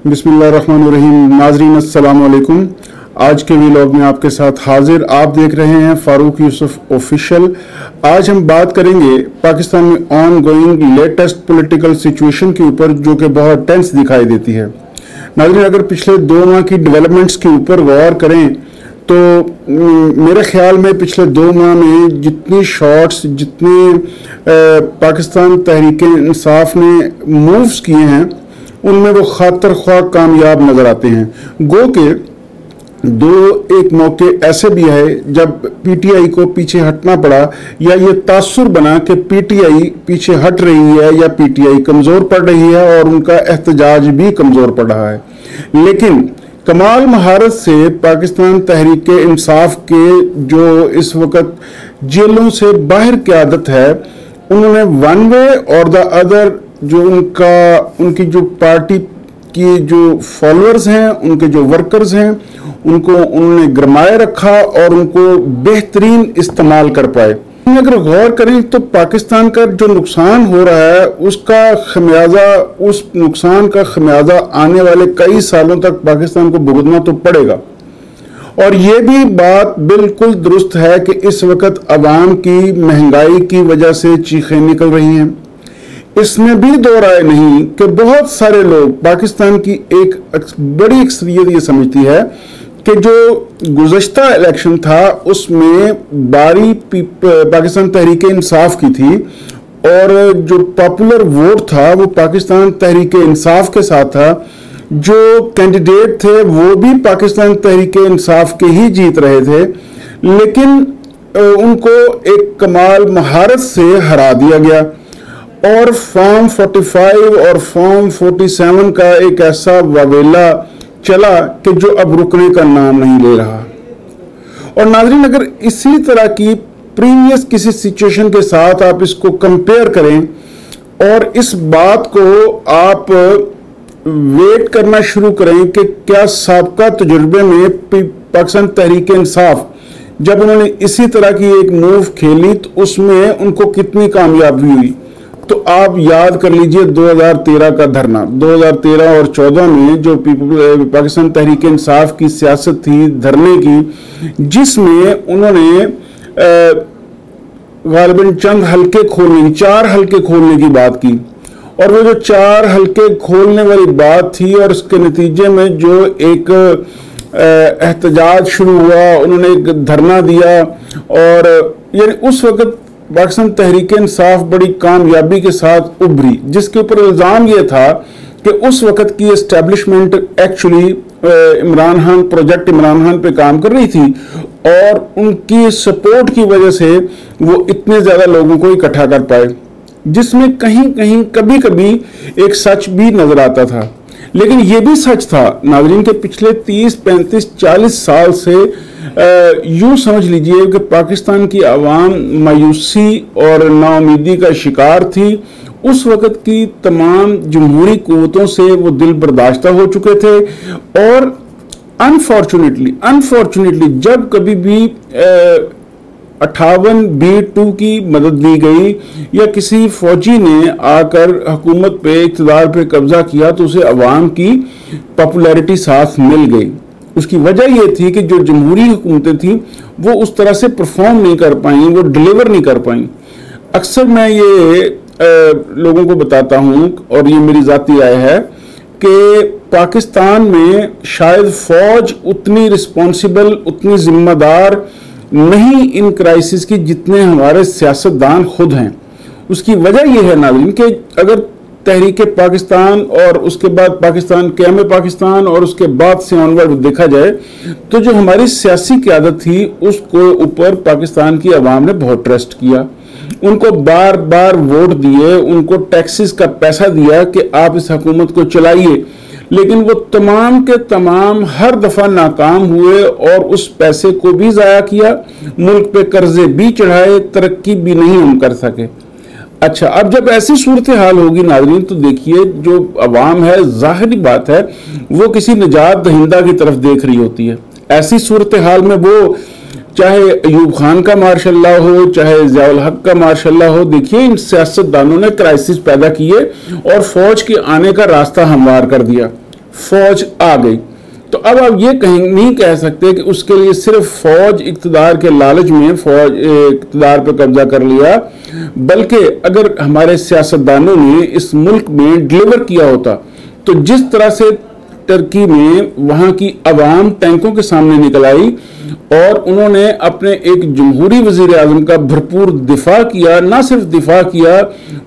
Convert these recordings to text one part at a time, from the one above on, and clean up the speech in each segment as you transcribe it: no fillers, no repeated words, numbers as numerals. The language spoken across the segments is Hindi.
बिस्मिल्लाहिर्रहमानिर्रहीम। नाज़रीन अस्सलाम वालेकुम। आज के व्लॉग में आपके साथ हाजिर। आप देख रहे हैं फारूक यूसुफ ऑफिशियल। आज हम बात करेंगे पाकिस्तान में on going latest political situation के ऊपर, जो कि बहुत टेंस दिखाई देती है। नाज़रीन, अगर पिछले 2 माह की डेवलपमेंट्स के ऊपर गौर करें तो मेरे ख्याल में पिछले 2 माह में जितनी शॉट्स, जितने पाकिस्तान तहरीक इंसाफ ने मूव्स किए हैं, उनमें वो खातर ख्वाह कामयाब नजर आते हैं। गो के एक मौके ऐसे भी है जब पीटीआई को पीछे हटना पड़ा, या ये तासुर बना कि पीटीआई पीछे हट रही है या पीटीआई कमजोर पड़ रही है और उनका एहतजाज भी कमजोर पड़ रहा है। लेकिन कमाल महारत से पाकिस्तान तहरीक इंसाफ के जो इस वक्त जेलों से बाहर क़यादत है, उन्होंने वन वे और द अदर जो उनकी जो पार्टी की जो फॉलोअर्स हैं, उनके जो वर्कर्स हैं, उनको उन्होंने गरमाए रखा और उनको बेहतरीन इस्तेमाल कर पाए। अगर गौर करें तो पाकिस्तान का जो नुकसान हो रहा है, उस नुकसान का खमियाजा आने वाले कई सालों तक पाकिस्तान को भुगतना तो पड़ेगा। और ये भी बात बिल्कुल दुरुस्त है कि इस वक्त अवाम की महंगाई की वजह से चीखें निकल रही हैं। इसमें भी दो राय नहीं कि बहुत सारे लोग, पाकिस्तान की एक बड़ी अक्सरियत ये समझती है कि जो गुज़श्ता इलेक्शन था उसमें बारी पाकिस्तान तहरीक इंसाफ की थी और जो पॉपुलर वोट था वो पाकिस्तान तहरीक इंसाफ के साथ था। जो कैंडिडेट थे वो भी पाकिस्तान तहरीक इंसाफ के ही जीत रहे थे, लेकिन उनको एक कमाल महारत से हरा दिया गया और फॉर्म 45 और फॉर्म 47 का एक ऐसा वावेला चला कि जो अब रुकने का नाम नहीं ले रहा। और नाज़रीन, अगर इसी तरह की प्रीवियस किसी सिचुएशन के साथ आप इसको कंपेयर करें और इस बात को आप वेट करना शुरू करें कि क्या साबका तजुर्बे में पाकिस्तान तहरीक इंसाफ जब उन्होंने इसी तरह की एक मूव खेली तो उसमें उनको कितनी कामयाबी हुई, तो आप याद कर लीजिए 2013 का धरना। 2013 और 14 में जो पाकिस्तान तहरीक इंसाफ की सियासत थी धरने की, जिसमें उन्होंने गालिबन चंद हल्के खोलने, 4 हल्के खोलने की बात की, और वो जो 4 हल्के खोलने वाली बात थी और उसके नतीजे में जो एक एहतजाज शुरू हुआ, उन्होंने एक धरना दिया और यानी उस वक्त पाकिस्तान तहरीक इंसाफ बड़ी कामयाबी के साथ उभरी, जिसके ऊपर इल्ज़ाम यह था कि उस वक्त की establishment actually project Imran Khan पे काम कर रही थी और उनकी सपोर्ट की वजह से वो इतने ज़्यादा लोगों को इकट्ठा कर पाए, जिसमें कहीं कहीं कभी कभी एक सच भी नजर आता था। लेकिन यह भी सच था नाज़रीन के पिछले 30, 35, 40 साल से यूं समझ लीजिए कि पाकिस्तान की आवाम मायूसी और नाउमीदी का शिकार थी। उस वक्त की तमाम जमहूरी कुव्वतों से वो दिल बर्दाश्ता हो चुके थे और अनफॉर्चुनेटली जब कभी भी 58B2 की मदद दी गई या किसी फौजी ने आकर हुकूमत पे, इक़्तिदार पे कब्जा किया, तो उसे अवाम की पॉपुलैरिटी साथ मिल गई। उसकी वजह यह थी कि जो जमहूरी हुकूमतें थी वो उस तरह से परफॉर्म नहीं कर पाई, वो डिलीवर नहीं कर पाई। अक्सर मैं ये लोगों को बताता हूँ और ये मेरी ज़ाती राय है कि पाकिस्तान में शायद फौज उतनी रिस्पॉन्सिबल, उतनी जिम्मेदार नहीं इन क्राइसिस की जितने हमारे सियासतदान खुद हैं। उसकी वजह यह है नाज़रीन कि अगर तहरीक पाकिस्तान और उसके बाद पाकिस्तान क़याम पाकिस्तान और उसके बाद से ऑनवर्ड देखा जाए तो जो हमारी सियासी क़यादत थी उसको ऊपर पाकिस्तान की आवाम ने बहुत ट्रस्ट किया, उनको बार बार वोट दिए, उनको टैक्सेस का पैसा दिया कि आप इस हुकूमत को चलाइए, लेकिन वो तमाम के तमाम हर दफा नाकाम हुए और उस पैसे को भी ज़ाया किया, मुल्क पे कर्जे भी चढ़ाए, तरक्की भी नहीं हम कर सके। अच्छा, अब जब ऐसी सूरत हाल होगी नाज़रीन तो देखिए जो अवाम है, जाहिर बात है वो किसी निजात दहिंदा की तरफ देख रही होती है। ऐसी सूरत हाल में वो चाहे अयूब खान का मार्शल्लाह हो, चाहे ज़ियाउल हक का मार्शल्लाह हो, देखिए इन सियासतदानों ने क्राइसिस पैदा किए और फौज के आने का रास्ता हमवार कर दिया। फौज आ गई। तो अब आप ये नहीं कह सकते कि उसके लिए सिर्फ फौज इक़्तिदार के लालच में फौज इक़्तिदार पर कब्जा कर लिया, बल्कि अगर हमारे सियासतदानों ने इस मुल्क में डिलीवर किया होता तो जिस तरह से टर्की में वहां की अवाम टैंकों के सामने निकल आई और उन्होंने अपने एक जमहूरी वजीर आजम का भरपूर दिफा किया, ना सिर्फ दिफा किया,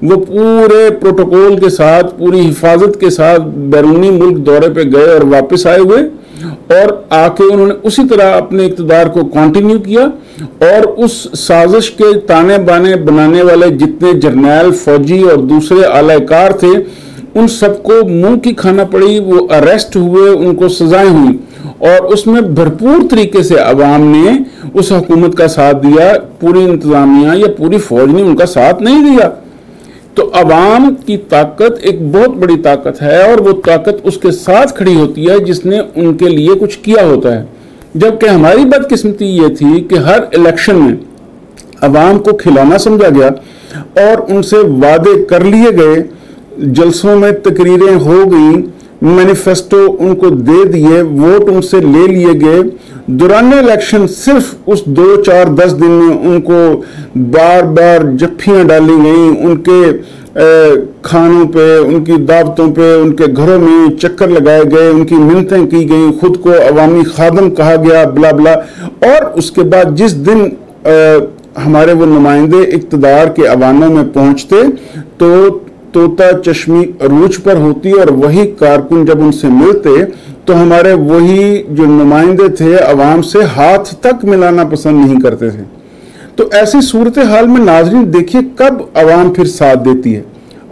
वो पूरे प्रोटोकॉल के साथ, पूरी हिफाजत के साथ बैरूनी मुल्क दौरे पे गए और वापस आए हुए और आके उन्होंने उसी तरह अपने इक़्तिदार को कंटिन्यू किया और उस साजिश के ताने बाने बनाने वाले जितने जर्नैल, फौजी और दूसरे आलाकार थे उन सबको मुंह की खाना पड़ी, वो अरेस्ट हुए, उनको सजाएं हुई और उसमें भरपूर तरीके से अवाम ने उस हुकूमत का साथ दिया, पूरी इंतजामिया या पूरी फौज ने उनका साथ नहीं दिया। तो अवाम की ताकत एक बहुत बड़ी ताकत है और वो ताकत उसके साथ खड़ी होती है जिसने उनके लिए कुछ किया होता है। जबकि हमारी बदकिस्मती ये थी कि हर इलेक्शन में अवाम को खिलौना समझा गया और उनसे वादे कर लिए गए, जलसों में तकरीरें हो गई, मैनिफेस्टो उनको दे दिए, वोट उनसे ले लिए गए। दौरान इलेक्शन सिर्फ उस 2, 4, 10 दिन में उनको बार बार जफ्फियां डाली गई, उनके खानों पे, उनकी दावतों पे, उनके घरों में चक्कर लगाए गए, उनकी मिन्नतें की गई, खुद को अवामी खादम कहा गया, ब्ला ब्ला। और उसके बाद जिस दिन हमारे वो नुमाइंदे इक़्तिदार के अवानों में पहुंचते तो तोता चश्मी अरूज पर होती और वही कारकुन जब उनसे मिलते तो हमारे वही जो नुमाइंदे थे अवाम से हाथ तक मिलाना पसंद नहीं करते थे। तो ऐसी सूरत हाल में नाजरीन देखिए कब अवाम फिर साथ देती है।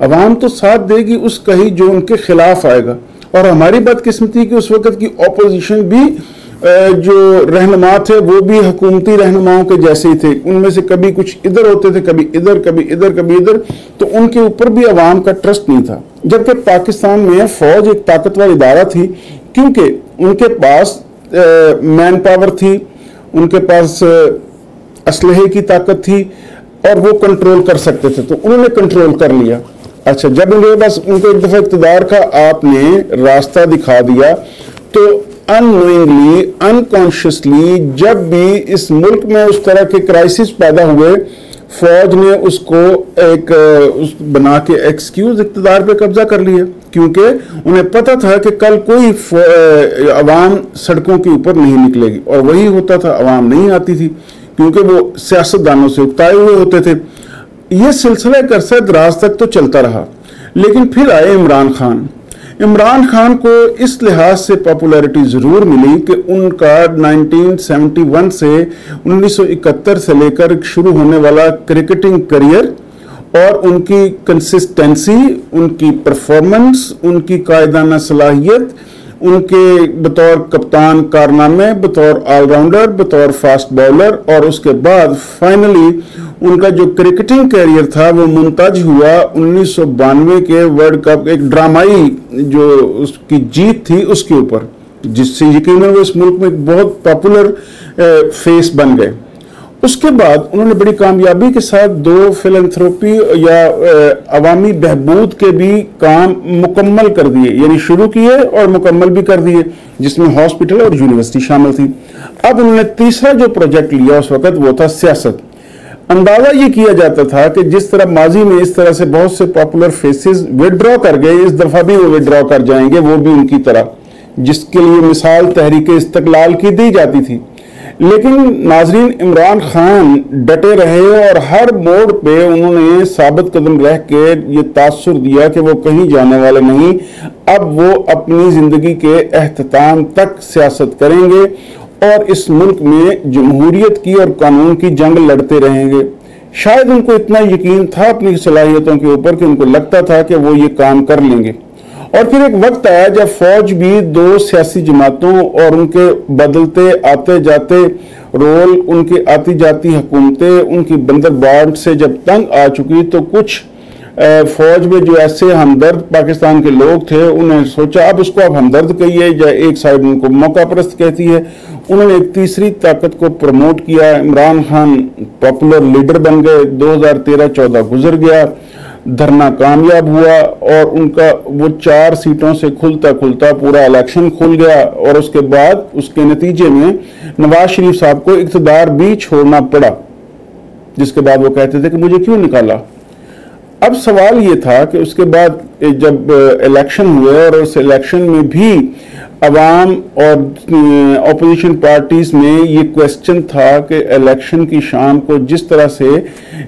अवाम तो साथ देगी उसका ही जो उनके खिलाफ आएगा। और हमारी बदकिस्मती कि उस वक्त की ऑपोजिशन भी जो रहनुमा थे वो भी हुकूमती रहनुमाओं के जैसे ही थे, उनमें से कभी कुछ इधर होते थे, कभी इधर, कभी इधर, कभी इधर, तो उनके ऊपर भी अवाम का ट्रस्ट नहीं था। जबकि पाकिस्तान में फौज एक ताकतवर इदारा थी क्योंकि उनके पास मैन पावर थी, उनके पास असलहे की ताकत थी और वो कंट्रोल कर सकते थे, तो उन्होंने कंट्रोल कर लिया। अच्छा, जब उन्हें बस उनको एक दफा इक़्तिदार का आपने रास्ता दिखा दिया तो अननोइंगली, अनकॉन्शियसली जब भी इस मुल्क में उस तरह के क्राइसिस पैदा हुए, फौज ने उसको एक बना के एक्सक्यूज इक़्तिदार पे कब्जा कर लिया क्योंकि उन्हें पता था कि कल कोई अवाम सड़कों के ऊपर नहीं निकलेगी। और वही होता था, अवाम नहीं आती थी क्योंकि वो सियासतदानों से उकताए हुए होते थे। यह सिलसिला एक अरसा दराज तक तो चलता रहा, लेकिन फिर आए इमरान खान। इमरान खान को इस लिहाज से पॉपुलैरिटी ज़रूर मिली कि उनका 1971 से 1971 से लेकर शुरू होने वाला क्रिकेटिंग करियर और उनकी कंसिस्टेंसी, उनकी परफॉर्मेंस, उनकी कायदाना सलाहियत, उनके बतौर कप्तान कारनामे, बतौर ऑलराउंडर, बतौर फास्ट बॉलर और उसके बाद फाइनली उनका जो क्रिकेटिंग कैरियर था वो मुमताज हुआ 1992 के वर्ल्ड कप, एक ड्रामाई जो उसकी जीत थी उसके ऊपर, जिससे यकीनन वो इस मुल्क में एक बहुत पॉपुलर फेस बन गए। उसके बाद उन्होंने बड़ी कामयाबी के साथ 2 फिलैंथ्रोपी या अवामी बहबूद के भी काम मुकम्मल कर दिए, यानी शुरू किए और मुकम्मल भी कर दिए, जिसमें हॉस्पिटल और यूनिवर्सिटी शामिल थी। अब उन्होंने तीसरा जो प्रोजेक्ट लिया उस वक्त वो था सियासत। अंदाजा ये किया जाता था कि जिस तरह माजी में इस तरह से बहुत से पॉपुलर फेसेस विड्रॉ कर गए, इस दफा भी वो विड्रॉ कर जाएंगे, वो भी उनकी तरह, जिसके लिए मिसाल तहरीक इस्तकलाल की दी जाती थी। लेकिन नाजरीन, इमरान खान डटे रहे और हर मोड़ पे उन्होंने साबित कदम रह के ये तासुर दिया कि वो कहीं जाने वाले नहीं, अब वो अपनी जिंदगी के एहतताम तक सियासत करेंगे और इस मुल्क में जमहूरियत की और कानून की जंग लड़ते रहेंगे। शायद उनको इतना यकीन था अपनी सलाहियतों के ऊपर कि उनको लगता था कि वो ये काम कर लेंगे। और फिर एक वक्त आया जब फौज भी 2 सियासी जमातों और उनके बदलते आते जाते रोल, उनकी आती जाती हुकूमतें, उनकी बंदरबांट से जब तंग आ चुकी तो कुछ फौज में जो ऐसे हमदर्द पाकिस्तान के लोग थे उन्होंने सोचा अब उसको आप हमदर्द कहिए या एक साइड उनको मौका परस्त कहती है, उन्होंने एक तीसरी ताकत को प्रमोट किया। इमरान खान पॉपुलर लीडर बन गए। 2013-14 गुजर गया, धरना कामयाब हुआ और उनका वो 4 सीटों से खुलता खुलता पूरा इलेक्शन खुल गया और उसके बाद उसके नतीजे में नवाज शरीफ साहब को इक़्तिदार भी छोड़ना पड़ा, जिसके बाद वो कहते थे कि मुझे क्यों निकाला। अब सवाल ये था कि उसके बाद जब इलेक्शन हुए और उस इलेक्शन में भी अवाम और अपोजिशन पार्टीज में ये क्वेश्चन था कि इलेक्शन की शाम को जिस तरह से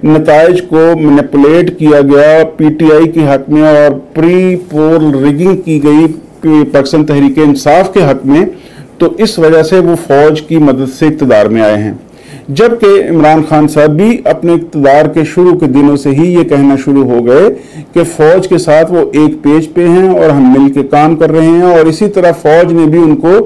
नताइज को मैनिपुलेट किया गया पीटीआई के हक में और प्री पोल रिगिंग की गई पाकिस्तान तहरीक इंसाफ के हक में, तो इस वजह से वो फौज की मदद से इक़्तिदार में आए हैं। जबकि इमरान खान साहब भी अपने इक़्तिदार के शुरू के दिनों से ही ये कहना शुरू हो गए कि फौज के साथ वो एक पेज पे हैं और हम मिल के काम कर रहे हैं, और इसी तरह फौज ने भी उनको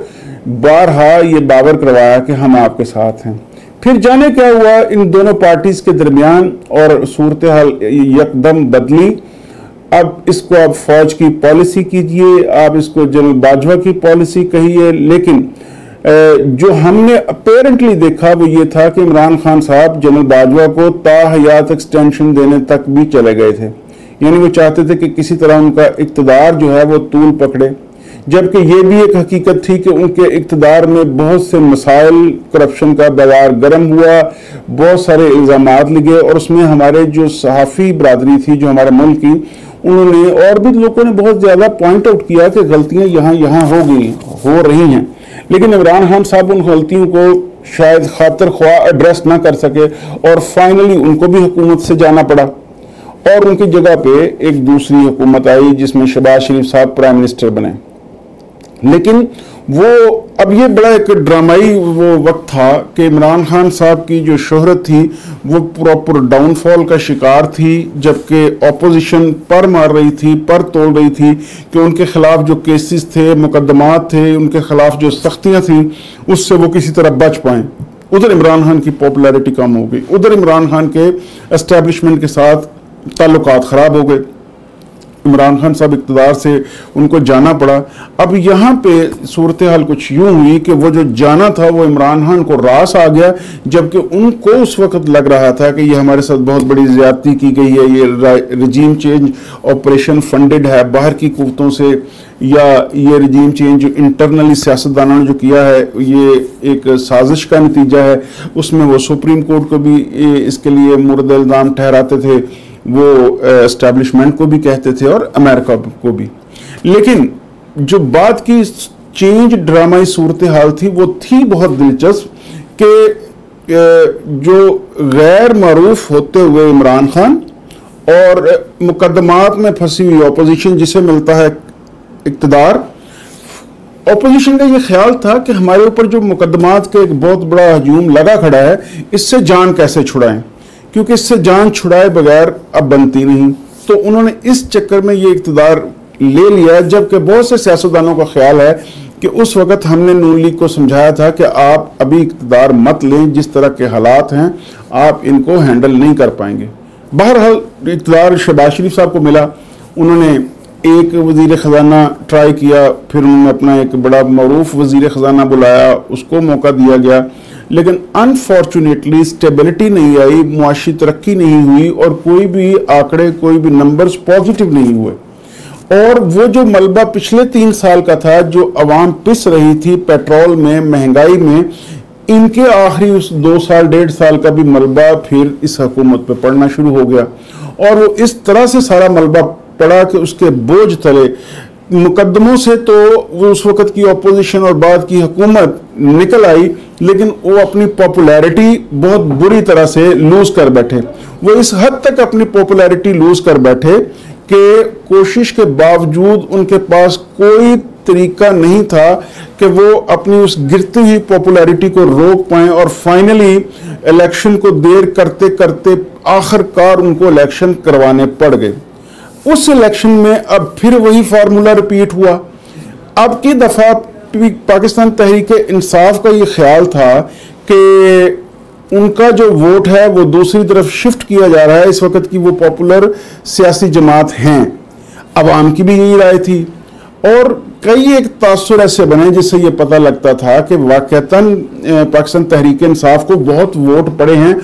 बारहा ये बावर करवाया कि हम आपके साथ हैं। फिर जाने क्या हुआ इन दोनों पार्टीज के दरमियान और सूरत हाल यकदम बदली। अब इसको आप फौज की पॉलिसी कीजिए, आप इसको जनरल बाजवा की पॉलिसी कहिए, लेकिन जो हमने अपेरेंटली देखा वो ये था कि इमरान खान साहब जनरल बाजवा को ताहयात एक्सटेंशन देने तक भी चले गए थे, यानी वो चाहते थे कि किसी तरह उनका इक़्तिदार जो है वो तूल पकड़े। जबकि ये भी एक हकीकत थी कि उनके इक़्तिदार में बहुत से मसाइल, करप्शन का बाजार गर्म हुआ, बहुत सारे इल्ज़ामात लगे, और उसमें हमारे जो सहाफ़ी बरादरी थी जो हमारे मुल्क की, उन्होंने और भी लोगों ने बहुत ज़्यादा पॉइंट आउट किया कि गलतियाँ यहाँ हो रही हैं, लेकिन इमरान खान साहब उन गलतियों को शायद खातिर ख्वाह एड्रेस ना कर सके और फाइनली उनको भी हुकूमत से जाना पड़ा और उनकी जगह पे एक दूसरी हुकूमत आई जिसमें शहबाज शरीफ साहब प्राइम मिनिस्टर बने। लेकिन वो अब ये बड़ा एक ड्रामाई वो वक्त था कि इमरान खान साहब की जो शोहरत थी वो प्रॉपर डाउनफॉल का शिकार थी, जबकि ऑपोजिशन पर मार रही थी, पर तोड़ रही थी कि उनके खिलाफ जो केसेस थे, मुकदमात थे, उनके खिलाफ जो सख्तियां थी उससे वो किसी तरह बच पाएं। उधर इमरान खान की पॉपुलैरिटी कम हो गई, उधर इमरान खान के एस्टेब्लिशमेंट के साथ ताल्लुकात खराब हो गए, इमरान खान साहब इक़्तिदार से उनको जाना पड़ा। अब यहाँ पे सूरत हाल कुछ यूं हुई कि वो जो जाना था वो इमरान खान को रास आ गया, जबकि उनको उस वक्त लग रहा था कि ये हमारे साथ बहुत बड़ी ज़्यादती की गई है, ये रजीम चेंज ऑपरेशन फंडेड है बाहर की कुव्वतों से, या ये रजीम चेंज इंटरनली सियासतदानों ने जो किया है ये एक साजिश का नतीजा है। उसमें वो सुप्रीम कोर्ट को भी इसके लिए मुर्द इल्ज़ाम ठहराते थे, वो एस्टैब्लिशमेंट को भी कहते थे और अमेरिका को भी। लेकिन जो बात की चेंज ड्रामाई सूरत हाल थी वो थी बहुत दिलचस्प कि जो गैर मारूफ होते हुए इमरान खान और मुकदमात में फंसी हुई ऑपोजिशन जिसे मिलता है इक़्तिदार, ऑपोजिशन का ये ख्याल था कि हमारे ऊपर जो मुकदमात का एक बहुत बड़ा हजूम लगा खड़ा है इससे जान कैसे छुड़ाएं, क्योंकि इससे जान छुड़ाए बगैर अब बनती नहीं। तो उन्होंने इस चक्कर में ये इक़्तिदार ले लिया, जबकि बहुत से सियासतदानों का ख्याल है कि उस वक्त हमने नून लीग को समझाया था कि आप अभी इक़्तिदार मत लें, जिस तरह के हालात हैं आप इनको हैंडल नहीं कर पाएंगे। बहरहाल इक़्तिदार शहबाज शरीफ साहब को मिला, उन्होंने एक वज़ीर ख़जाना ट्राई किया, फिर उन्होंने अपना एक बड़ा मरूफ वज़ीर ख़जाना बुलाया, उसको मौका दिया गया, लेकिन अनफॉर्चुनेटली स्टेबिलिटी नहीं आई, मुआशी तरक्की नहीं हुई और कोई भी आंकड़े, कोई भी नंबर्स पॉजिटिव नहीं हुए। और वो जो मलबा पिछले 3 साल का था, जो अवाम पिस रही थी पेट्रोल में, महंगाई में, इनके आखिरी उस 2 साल 1.5 साल का भी मलबा फिर इस हुकूमत पे पड़ना शुरू हो गया। और वो इस तरह से सारा मलबा पड़ा कि उसके बोझ तले मुकदमों से तो वो उस वक्त की ऑपोजिशन और बाद की हुकूमत निकल आई, लेकिन वो अपनी पॉपुलैरिटी बहुत बुरी तरह से लूज कर बैठे। वो इस हद तक अपनी पॉपुलैरिटी लूज कर बैठे कि कोशिश के बावजूद उनके पास कोई तरीका नहीं था कि वो अपनी उस गिरती हुई पॉपुलैरिटी को रोक पाएं, और फाइनली इलेक्शन को देर करते करते आखिरकार उनको इलेक्शन करवाने पड़ गए। उस इलेक्शन में अब फिर वही फार्मूला रिपीट हुआ। अब की दफा पाकिस्तान तहरीक इंसाफ का ये ख्याल था कि उनका जो वोट है वो दूसरी तरफ शिफ्ट किया जा रहा है, इस वक्त की वो पॉपुलर सियासी जमात हैं, अवाम की भी यही राय थी। और कई एक तासुर ऐसे बने जिससे ये पता लगता था कि वाकईतन पाकिस्तान तहरीक इंसाफ को बहुत वोट पड़े हैं